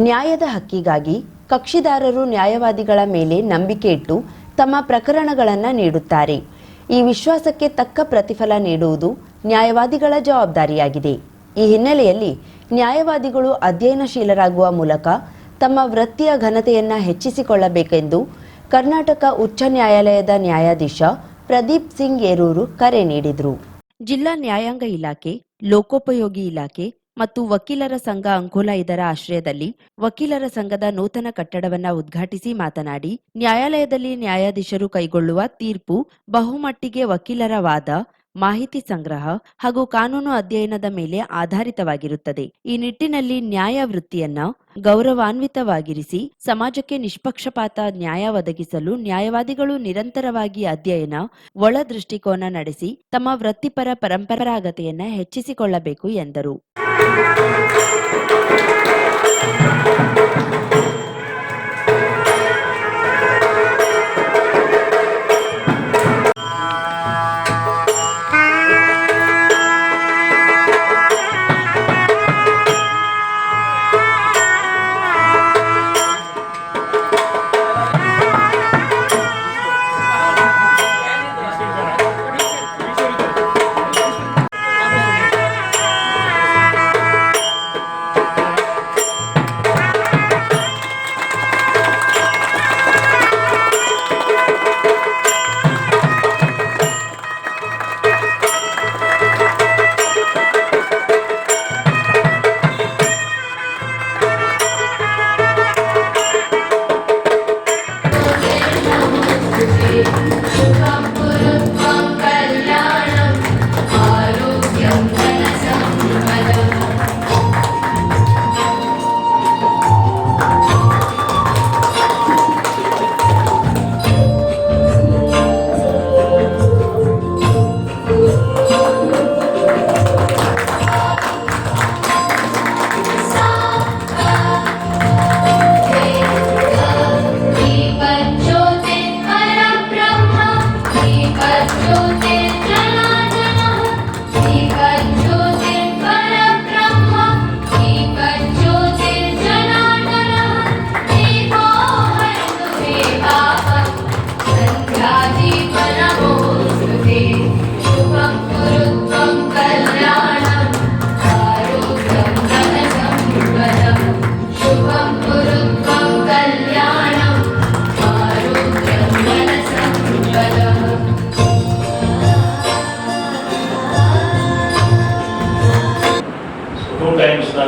ನ್ಯಾಯದ ಹಕ್ಕಿಗಾಗಿ ಕಕ್ಷಿದಾರರು ನ್ಯಾಯವಾದಿಗಳ ಮೇಲೆ ನಂಬಿಕೆ ಇಟ್ಟು ತಮ್ಮ ಪ್ರಕರಣಗಳನ್ನು ನೀಡುತ್ತಾರೆ. ಈ ವಿಶ್ವಾಸಕ್ಕೆ ತಕ್ಕ ಪ್ರತಿಫಲ ನೀಡುವುದು ನ್ಯಾಯವಾದಿಗಳ ಜವಾಬ್ದಾರಿಯಾಗಿದೆ. ಈ ಹಿನ್ನೆಲೆಯಲ್ಲಿ ನ್ಯಾಯವಾದಿಗಳು ಅಧ್ಯಯನಶೀಲರಾಗುವ ಮೂಲಕ ತಮ್ಮ ವೃತ್ತಿಯ ಘನತೆಯನ್ನು ಹೆಚ್ಚಿಸಿಕೊಳ್ಳಬೇಕೆಂದು ಕರ್ನಾಟಕ ಉಚ್ಚ ನ್ಯಾಯಾಲಯದ ನ್ಯಾಯಾಧೀಶ ಪ್ರದೀಪ್ ಸಿಂಗ್ ಯರೂರು ಕರೆ ನೀಡಿದರು. ಜಿಲ್ಲಾ ನ್ಯಾಯಾಂಗ ಇಲಾಖೆ, ಲೋಕೋಪಯೋಗಿ ಇಲಾಖೆ ಮತ್ತು ವಕೀಲರ ಸಂಘ ಅಂಕೋಲಾ ಇದರ ಆಶ್ರಯದಲ್ಲಿ ವಕೀಲರ ಸಂಘದ ನೂತನ ಕಟ್ಟಡವನ್ನು ಉದ್ಘಾಟಿಸಿ ಮಾತನಾಡಿ, ನ್ಯಾಯಾಲಯದಲ್ಲಿ ನ್ಯಾಯಾಧೀಶರು ಕೈಗೊಳ್ಳುವ ತೀರ್ಪು ಬಹುಮಟ್ಟಿಗೆ ವಕೀಲರ ವಾದ, ಮಾಹಿತಿ ಸಂಗ್ರಹ ಹಾಗೂ ಕಾನೂನು ಅಧ್ಯಯನದ ಮೇಲೆ ಆಧಾರಿತವಾಗಿರುತ್ತದೆ. ಈ ನಿಟ್ಟಿನಲ್ಲಿ ನ್ಯಾಯ ವೃತ್ತಿಯನ್ನ ಗೌರವಾನ್ವಿತವಾಗಿರಿಸಿ ಸಮಾಜಕ್ಕೆ ನಿಷ್ಪಕ್ಷಪಾತ ನ್ಯಾಯ ಒದಗಿಸಲು ನ್ಯಾಯವಾದಿಗಳು ನಿರಂತರವಾಗಿ ಅಧ್ಯಯನ, ಒಳ ದೃಷ್ಟಿಕೋನ ನಡೆಸಿ ತಮ್ಮ ವೃತ್ತಿಪರ ಪರಂಪರಾಗತೆಯನ್ನ ಹೆಚ್ಚಿಸಿಕೊಳ್ಳಬೇಕು ಎಂದರು.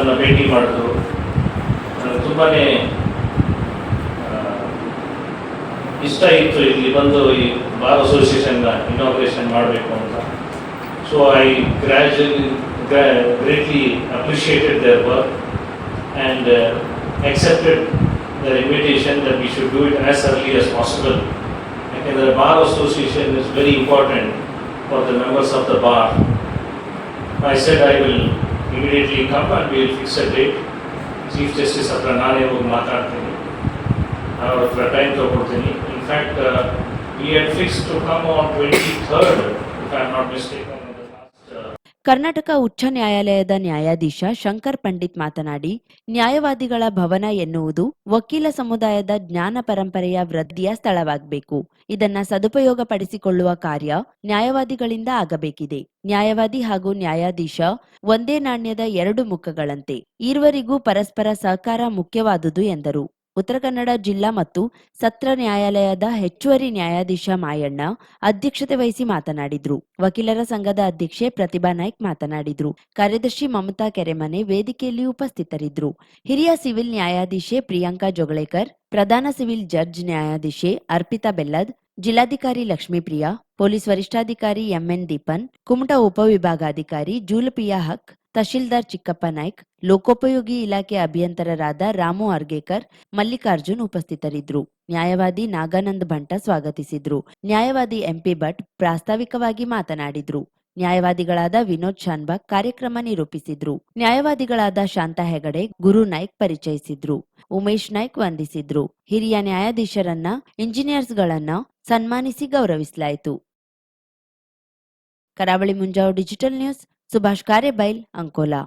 ನನ್ನ ಭೇಟಿ ಮಾಡಿದ್ರು. ನನಗೆ ತುಂಬಾ ಇಷ್ಟ ಇತ್ತು ಇಲ್ಲಿ ಬಂದು ಈ ಬಾರ್ ಅಸೋಸಿಯೇಷನ್ನ ಇನಾಗ್ರೇಷನ್ ಮಾಡಬೇಕು ಅಂತ. So I greatly appreciated their work and accepted their invitation that we should do it as early as possible. And the Bar Association is very important for the members of the bar. I said I will immediately come and we will fix a date. Chief Justice hatra nane hogi maatadtini, avara hatra time tagoltini. In fact, we had fixed to come on 23rd, if I am not mistaken. Karnataka ಉಚ್ಚ ನ್ಯಾಯಾಲಯದ ನ್ಯಾಯಾಧೀಶ ಶಂಕರ್ ಪಂಡಿತ್ ಮಾತನಾಡಿ, ನ್ಯಾಯವಾದಿಗಳ ಭವನ ಎನ್ನುವುದು ವಕೀಲ ಸಮುದಾಯದ ಜ್ಞಾನ ಪರಂಪರೆಯ ವೃದ್ಧಿಯ ಸ್ಥಳವಾಗಬೇಕು. ಇದನ್ನ ಸದುಪಯೋಗ ಪಡಿಸಿಕೊಳ್ಳುವ ಕಾರ್ಯ ನ್ಯಾಯವಾದಿಗಳಿಂದ ಆಗಬೇಕಿದೆ. ನ್ಯಾಯವಾದಿ ಹಾಗೂ ನ್ಯಾಯಾಧೀಶ ಒಂದೇ ನಾಣ್ಯದ ಎರಡು ಮುಖಗಳಂತೆ, ಇರುವರಿಗೂ ಪರಸ್ಪರ ಸಹಕಾರ ಮುಖ್ಯವಾದುದು ಎಂದರು. ಉತ್ತರ ಕನ್ನಡ ಜಿಲ್ಲಾ ಮತ್ತು ಸತ್ರ ನ್ಯಾಯಾಲಯದ ಹೆಚ್ಚುವರಿ ನ್ಯಾಯಾಧೀಶ ಮಾಯಣ್ಣ ಅಧ್ಯಕ್ಷತೆ ವಹಿಸಿ ಮಾತನಾಡಿದ್ರು. ವಕೀಲರ ಸಂಘದ ಅಧ್ಯಕ್ಷೆ ಪ್ರತಿಭಾ ನಾಯ್ಕ್ ಮಾತನಾಡಿದ್ರು. ಕಾರ್ಯದರ್ಶಿ ಮಮತಾ ಕೆರೆಮನೆ ವೇದಿಕೆಯಲ್ಲಿ ಉಪಸ್ಥಿತರಿದ್ದರು. ಹಿರಿಯ ಸಿವಿಲ್ ನ್ಯಾಯಾಧೀಶೆ ಪ್ರಿಯಾಂಕಾ ಜೊಗಳೇಕರ್, ಪ್ರಧಾನ ಸಿವಿಲ್ ಜಡ್ಜ್ ನ್ಯಾಯಾಧೀಶೆ ಅರ್ಪಿತಾ ಬೆಲ್ಲದ್, ಜಿಲ್ಲಾಧಿಕಾರಿ ಲಕ್ಷ್ಮೀಪ್ರಿಯಾ, ಪೊಲೀಸ್ ವರಿಷ್ಠಾಧಿಕಾರಿ ಎಂಎನ್ ದೀಪನ್, ಕುಮಟಾ ಉಪವಿಭಾಗಾಧಿಕಾರಿ ಜೂಲಪಿಯಾ ಹಕ್, ತಹಶೀಲ್ದಾರ್ ಚಿಕ್ಕಪ್ಪ ನಾಯ್ಕ್, ಲೋಕೋಪಯೋಗಿ ಇಲಾಖೆ ಅಭಿಯಂತರರಾದ ರಾಮು ಅರ್ಗೇಕರ್, ಮಲ್ಲಿಕಾರ್ಜುನ್ ಉಪಸ್ಥಿತರಿದ್ದರು. ನ್ಯಾಯವಾದಿ ನಾಗಾನಂದ್ ಭಂಟ ಸ್ವಾಗತಿಸಿದ್ರು. ನ್ಯಾಯವಾದಿ ಎಂಪಿ ಭಟ್ ಪ್ರಾಸ್ತಾವಿಕವಾಗಿ ಮಾತನಾಡಿದ್ರು. ನ್ಯಾಯವಾದಿಗಳಾದ ವಿನೋದ್ ಶಾನ್ಬಾಗ್ ಕಾರ್ಯಕ್ರಮ ನಿರೂಪಿಸಿದ್ರು. ನ್ಯಾಯವಾದಿಗಳಾದ ಶಾಂತಾ ಹೆಗಡೆ, ಗುರು ನಾಯ್ಕ್ ಪರಿಚಯಿಸಿದ್ರು. ಉಮೇಶ್ ನಾಯ್ಕ್ ವಂದಿಸಿದ್ರು. ಹಿರಿಯ ನ್ಯಾಯಾಧೀಶರನ್ನ, ಇಂಜಿನಿಯರ್ಸ್ಗಳನ್ನ ಸನ್ಮಾನಿಸಿ ಗೌರವಿಸಲಾಯಿತು. ಕರಾವಳಿ ಮುಂಜಾವು ಡಿಜಿಟಲ್ ನ್ಯೂಸ್, ಸುಭಾಷ್ ಕಾರೇಬೈಲ್, ಅಂಕೋಲಾ.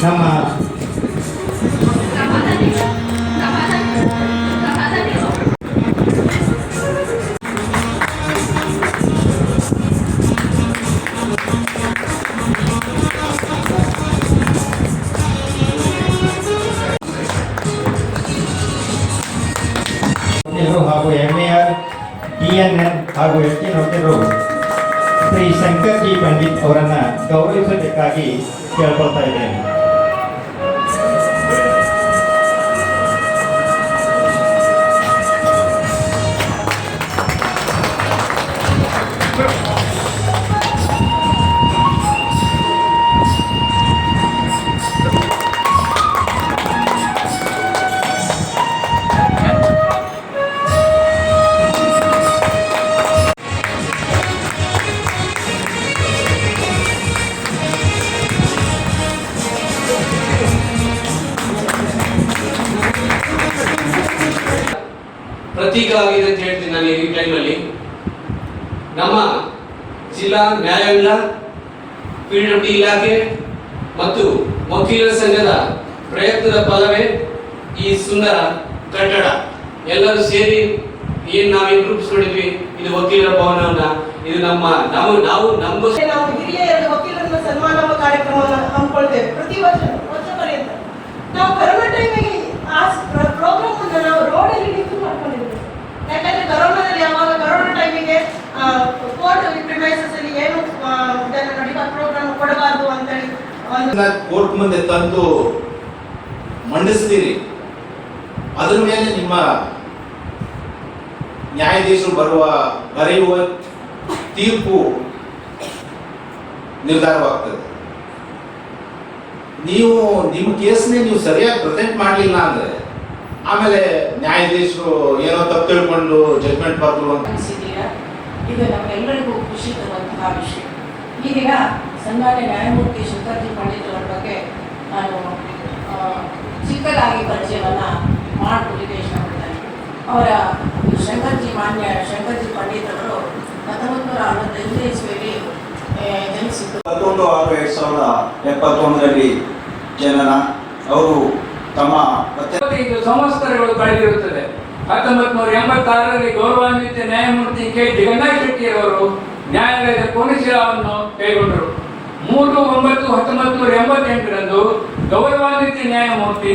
ನಮ್ಮ ಹಾಗೂ MAR ENN ಹಾಗೂ ST ನೌಕರರು ಶ್ರೀ ಶಂಕರ್ ಜಿ ಪಂಡಿತ್ ಅವರನ್ನ ಗೌರವಿಸಬೇಕಾಗಿ ಕೇಳ್ಕೊಳ್ತಾ ಇದ್ದೇನೆ. ಪ್ರತೀಕ ಆಗಿದೆ ಅಂತ ಹೇಳ್ತೀನಿ ನಾನು ಈ ಟೈಮಲ್ಲಿ. ನಮ್ಮ ಜಿಲ್ಲಾ ನ್ಯಾಯಾಂಗ, PWD ಇಲಾಖೆ ಮತ್ತು ವಕೀಲರ ಸಂಘದ ಪ್ರಯತ್ನದ ಫಲವೇ ಈ ಸುಂದರ ಕಟ್ಟಡ. ಎಲ್ಲರೂ ಸೇರಿ ಏನ್ ನಾವೇನು ರೂಪಿಸ್ಕೊಂಡಿದ್ವಿ, ಇದು ವಕೀಲರ ಭವನವನ್ನ, ಇದು ನಾವು ಹಿರಿಯ ವಕೀಲರನ್ನ ಸನ್ಮಾನ ಕಾರ್ಯಕ್ರಮವನ್ನು ಹಮ್ಮಿಕೊಳ್ತೇವೆ ಪ್ರತಿ ವರ್ಷ ಪರ್ಯಂತ. ನಾವು ಕರೋನಾ ಟೈಮಿಗೆ ಆ ಪ್ರೋಗ್ರಾಮ್ ಅನ್ನು ನಾವು ರೋಡಲ್ಲಿ ನಿಂತು ಮಾಡ್ಕೊಂಡಿದ್ವಿ. ಯಾಕಂದ್ರೆ ಕರೋನಾ ಟೈಮಿಗೆ ಕೋರ್ಟ್ ಪ್ರಿಮೈಸಸ್ ಅಲ್ಲಿ ಏನು ನಡೆಯುವ ಪ್ರೋಗ್ರಾಮ್ ಕೊಡಬಾರ್ದು ಅಂತೇಳಿ ಕೋರ್ಟ್ ಮುಂದೆ ತಂದು ಮಂಡಿಸ್ತೀರಿ. ಅದ್ರ ಮೇಲೆ ನಿಮ್ಮ ನ್ಯಾಯಾಧೀಶರು ಬರೆಯುವ ತೀರ್ಪು ನಿರ್ಧಾರವಾಗ್ತದೆ. ನಿಮ್ಮ ಕೇಸ್ನೇ ನೀವು ಸರಿಯಾಗಿ ಪ್ರೆಸೆಂಟ್ ಮಾಡಲಿಲ್ಲ ಅಂದ್ರೆ ಆಮೇಲೆ ನ್ಯಾಯಾಧೀಶರು ಏನೋ ತಪ್ಪು ತಿಳ್ಕೊಂಡು ಜಡ್ಜ್ಮೆಂಟ್ ಬರೆದ್ರು ಅಂತ. ಇದು ನಮ್ಮೆಲ್ಲರಿಗೂ ಖುಷಿ ತರುವಂತಹ ವಿಷಯ. ಈ ದಿನ ಸನ್ಮಾನ್ಯ ನ್ಯಾಯಮೂರ್ತಿ ಶಂಕರ್ ಜಿ ಪಂಡಿತ್ ಅವರ ಬಗ್ಗೆ ನಾನು ಚಿಕ್ಕದಾಗಿ ಪರಿಚಯವನ್ನು ಮಾಡಿಕೊಳ್ಳಿಕ್ಕೆ ಇಷ್ಟಪಡ್ತೇನೆ. ಮಾನ್ಯ ಶಂಕರ್ ಜಿ ಪಂಡಿತ್ ಅವರು 1965 ಇಸ್ವಿಯಲ್ಲಿ ಜನಿಸಿದ್ದು. 11/6/2071 ಜನನ. ಅವರು ತಮ್ಮ ಸಂವತ್ಸರಗಳು ಕಳೆದಿರುತ್ತದೆ. 1986 ಗೌರವಾನ್ವಿತ ನ್ಯಾಯಮೂರ್ತಿ ಕೆ ಜಗನ್ನಾಥ್ ಶೆಟ್ಟಿಯವರು ನ್ಯಾಯಾಲಯದ ಕೊನೆಸಿರಾವನ್ನು ಕೈಗೊಂಡರು. 3/9/1988 ಗೌರವಾನ್ವಿತ ನ್ಯಾಯಮೂರ್ತಿ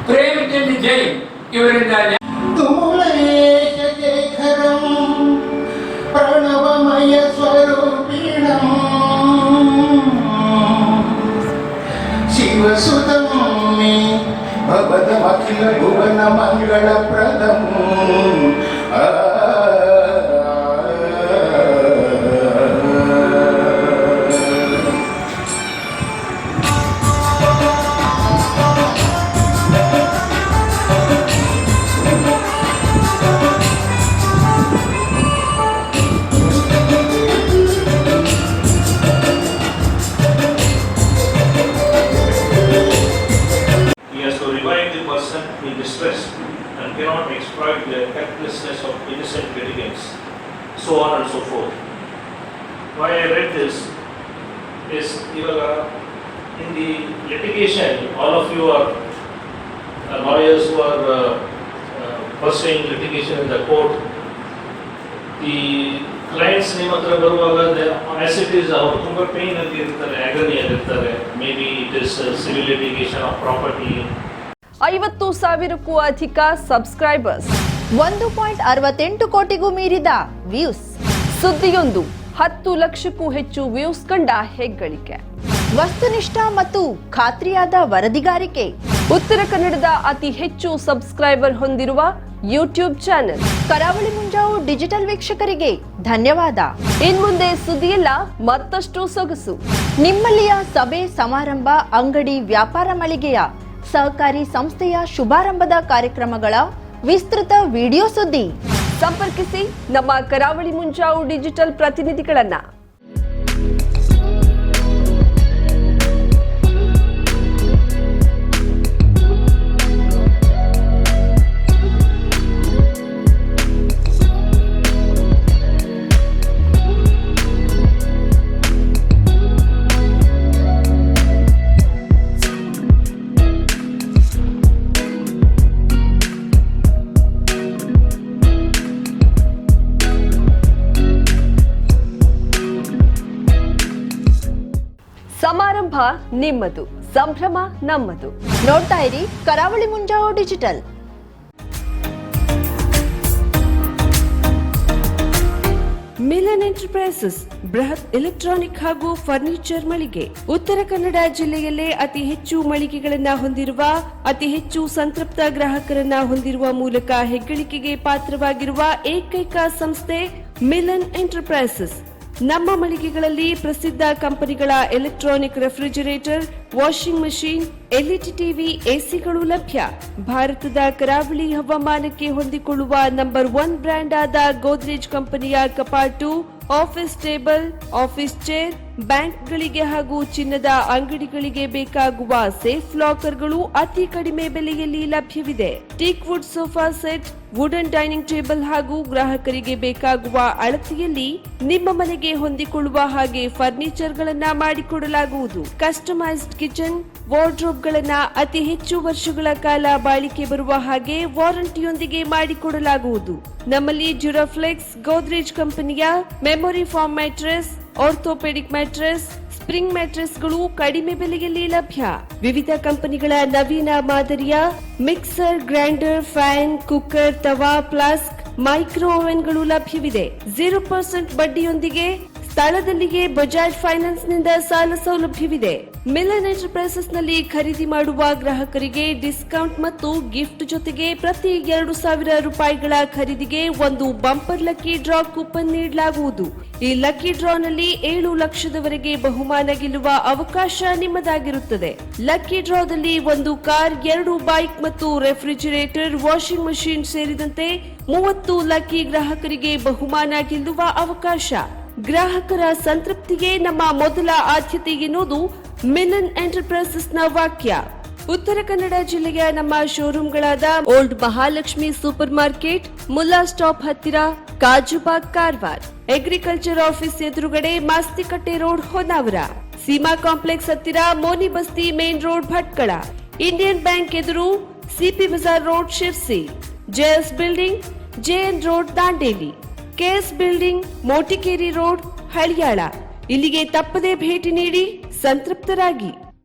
ಪ್ರೇಮಚಂದ್ ಜೈನ್ ಇವರಿಂದ ಪ್ರಣವಮಯ ಸ್ವರೂಪಿಣಂ ಶಿವಸುತಂ ಮೇ ಭವದಮಖಿಲ ಭುವನ ಮಂಗಳ ಪ್ರದಂ. In distress and cannot exploit the helplessness of innocent litigants, so on and so forth. Why I read this is in the litigation, all of you are lawyers who are pursuing litigation in the court. The client's name hatra baruvaga as it is ಅವರು ತುಂಬಾ pain ಅಲ್ಲಿ ಇರ್ತಾರೆ, agony ಅಲ್ಲಿ ಇರ್ತಾರೆ. Maybe it is civil litigation of property. 50,000ಕ್ಕೂ ಅಧಿಕ subscribers, 1.68 ಕೋಟಿಗೂ ಮೀರಿದ views, ಸುದ್ದಿಯೊಂದು 10 ಲಕ್ಷಕ್ಕೂ ಹೆಚ್ಚು ವ್ಯೂಸ್ ಕಂಡ ಹೆಗ್ಗಳಿಕೆ, ವಸ್ತುನಿಷ್ಠ ಮತ್ತು ಖಾತ್ರಿಯಾದ ವರದಿಗಾರಿಕೆ, ಉತ್ತರ ಕನ್ನಡದ ಅತಿ ಹೆಚ್ಚು ಸಬ್ಸ್ಕ್ರೈಬರ್ ಹೊಂದಿರುವ ಯೂಟ್ಯೂಬ್ ಚಾನೆಲ್. ಕರಾವಳಿ ಮುಂಜಾವು ಡಿಜಿಟಲ್ ವೀಕ್ಷಕರಿಗೆ ಧನ್ಯವಾದ. ಇನ್ಮುಂದೆ ಸುದ್ದಿಯೆಲ್ಲ ಮತ್ತಷ್ಟು ಸೊಗಸು. ನಿಮ್ಮಲ್ಲಿಯ ಸಭೆ ಸಮಾರಂಭ, ಅಂಗಡಿ ವ್ಯಾಪಾರ ಮಳಿಗೆಯ ಸಹಕಾರಿ ಸಂಸ್ಥೆಯ ಶುಭಾರಂಭದ ಕಾರ್ಯಕ್ರಮಗಳ ವಿಸ್ತೃತ ವಿಡಿಯೋ ಸುದ್ದಿ. ಸಂಪರ್ಕಿಸಿ ನಮ್ಮ ಕರಾವಳಿ ಮುಂಜಾವು ಡಿಜಿಟಲ್ ಪ್ರತಿನಿಧಿಗಳನ್ನ. ನಿಮ್ಮದು, ಸಂಭ್ರಮ ನಮ್ಮದು. ನೋಡ್ತಾ ಇರಿ ಕರಾವಳಿ ಮುಂಜಾವು ಡಿಜಿಟಲ್. ಮಿಲನ್ ಎಂಟರ್ಪ್ರೈಸಸ್ ಬೃಹತ್ ಎಲೆಕ್ಟ್ರಾನಿಕ್ ಹಾಗೂ ಫರ್ನಿಚರ್ ಮಳಿಗೆ. ಉತ್ತರ ಕನ್ನಡ ಜಿಲ್ಲೆಯಲ್ಲೇ ಅತಿ ಹೆಚ್ಚು ಮಳಿಗೆಗಳನ್ನ ಹೊಂದಿರುವ, ಅತಿ ಹೆಚ್ಚು ಸಂತೃಪ್ತ ಗ್ರಾಹಕರನ್ನ ಹೊಂದಿರುವ ಮೂಲಕ ಹೆಗ್ಗಳಿಕೆಗೆ ಪಾತ್ರವಾಗಿರುವ ಏಕೈಕ ಸಂಸ್ಥೆ ಮಿಲನ್ ಎಂಟರ್ಪ್ರೈಸಸ್. ನಮ್ಮ ಮಳಿಗೆಗಳಲ್ಲಿ ಪ್ರಸಿದ್ಧ ಕಂಪನಿಗಳ electronic refrigerator, washing machine, LED TV, ಎಸಿಗಳು ಲಭ್ಯ. ಭಾರತದ ಕರಾವಳಿ ಹವಾಮಾನಕ್ಕೆ ಹೊಂದಿಕೊಳ್ಳುವ ನಂಬರ್ 1 ಬ್ರ್ಯಾಂಡ್ ಆದ ಗೋದ್ರೇಜ್ ಕಂಪನಿಯ ಕಪಾಟು, ಆಫೀಸ್ ಟೇಬಲ್, ಆಫೀಸ್ ಚೇರ್, ಬ್ಯಾಂಕ್ಗಳಿಗೆ ಹಾಗೂ ಚಿನ್ನದ ಅಂಗಡಿಗಳಿಗೆ ಬೇಕಾಗುವ ಸೇಫ್ ಲಾಕರ್ಗಳು ಅತಿ ಕಡಿಮೆ ಬೆಲೆಯಲ್ಲಿ ಲಭ್ಯವಿದೆ. Teak wood sofa set, wooden dining table ಹಾಗೂ ಗ್ರಾಹಕರಿಗೆ ಬೇಕಾಗುವ ಅಳತೆಯಲ್ಲಿ ನಿಮ್ಮ ಮನೆಗೆ ಹೊಂದಿಕೊಳ್ಳುವ ಹಾಗೆ ಫರ್ನಿಚರ್ ಗಳನ್ನ ಮಾಡಿಕೊಡಲಾಗುವುದು. ಕಸ್ಟಮೈಸ್ಡ್ ಕಿಚನ್, ವಾರ್ಡ್ರೋಬ್ ಗಳನ್ನ ಅತಿ ಹೆಚ್ಚು ವರ್ಷಗಳ ಕಾಲ ಬಾಳಿಕೆ ಬರುವ ಹಾಗೆ ವಾರಂಟಿಯೊಂದಿಗೆ ಮಾಡಿಕೊಡಲಾಗುವುದು. ನಮ್ಮಲ್ಲಿ ಡ್ಯೂರಾಫ್ಲೆಕ್ಸ್, ಗೋದ್ರೇಜ್ ಕಂಪನಿಯ memory foam mattress, orthopedic mattress, spring ಮ್ಯಾಟ್ರೆಸ್ಗಳು ಕಡಿಮೆ ಬೆಲೆಯಲ್ಲಿ ಲಭ್ಯ. ವಿವಿಧ ಕಂಪನಿಗಳ ನವೀನ ಮಾದರಿಯ ಮಿಕ್ಸರ್, ಗ್ರೈಂಡರ್, ಫ್ಯಾನ್, ಕುಕ್ಕರ್, ತವಾ, ಫ್ಲಾಸ್ಕ್, ಮೈಕ್ರೋ ಓವೆನ್ಗಳು ಲಭ್ಯವಿದೆ. 0% ಬಡ್ಡಿಯೊಂದಿಗೆ ಸ್ಥಳದಲ್ಲಿಯೇ ಬಜಾಜ್ ಫೈನಾನ್ಸ್ ನಿಂದ ಸಾಲ ಸೌಲಭ್ಯವಿದೆ. ಮಿಲನ್ ಎಂಟರ್ಪ್ರೈಸಸ್ ನಲ್ಲಿ ಖರೀದಿ ಮಾಡುವ ಗ್ರಾಹಕರಿಗೆ ಡಿಸ್ಕೌಂಟ್ ಮತ್ತು ಗಿಫ್ಟ್ ಜೊತೆಗೆ ಪ್ರತಿ 2,000 ರೂಪಾಯಿಗಳ ಖರೀದಿಗೆ ಒಂದು ಬಂಪರ್ ಲಕ್ಕಿ ಡ್ರಾ ಕೂಪನ್ ನೀಡಲಾಗುವುದು. ಈ ಲಕ್ಕಿ ಡ್ರಾ ನಲ್ಲಿ 7 ಲಕ್ಷದವರೆಗೆ ಬಹುಮಾನ ಗೆಲ್ಲುವ ಅವಕಾಶ ನಿಮ್ಮದಾಗಿರುತ್ತದೆ. ಲಕ್ಕಿ ಡ್ರಾದಲ್ಲಿ 1 ಕಾರ್, 2 ಬೈಕ್ ಮತ್ತು ರೆಫ್ರಿಜರೇಟರ್, ವಾಷಿಂಗ್ ಮಷೀನ್ ಸೇರಿದಂತೆ 30 ಲಕ್ಕಿ ಗ್ರಾಹಕರಿಗೆ ಬಹುಮಾನ ಗೆಲ್ಲುವ ಅವಕಾಶ. ಗ್ರಾಹಕರ ಸಂತೃಪ್ತಿಗೆ ನಮ್ಮ ಮೊದಲ ಆದ್ಯತೆ ಎನ್ನುವುದು ಮಿಲನ್ ಎಂಟರ್ಪ್ರೈಸಸ್ ನ ವಾಕ್ಯ. ಉತ್ತರ ಕನ್ನಡ ಜಿಲ್ಲೆಯ ನಮ್ಮ ಶೋರೂಮ್ಗಳಾದ old Mahalakshmi super market, Mulla stop ಹತ್ತಿರ, ಕಾಜುಬಾಗ್, ಕಾರವಾರ, ಅಗ್ರಿಕಲ್ಚರ್ ಆಫೀಸ್ ಎದುರುಗಡೆ, ಮಾಸ್ತಿಕಟ್ಟೆ ರೋಡ್, ಹೊನ್ನಾವರ, ಸೀಮಾ ಕಾಂಪ್ಲೆಕ್ಸ್ ಹತ್ತಿರ, Moni Basti main road, Bhatkal, Indian bank ಎದುರು, CP Bazaar road, Sirsi, JS building, JN road, Dandeli, KS building, Motikeri road, Haliyal. ಇಲ್ಲಿಗೆ ತಪ್ಪದೇ ಭೇಟಿ ನೀಡಿ ಸಂತೃಪ್ತರಾಗಿ.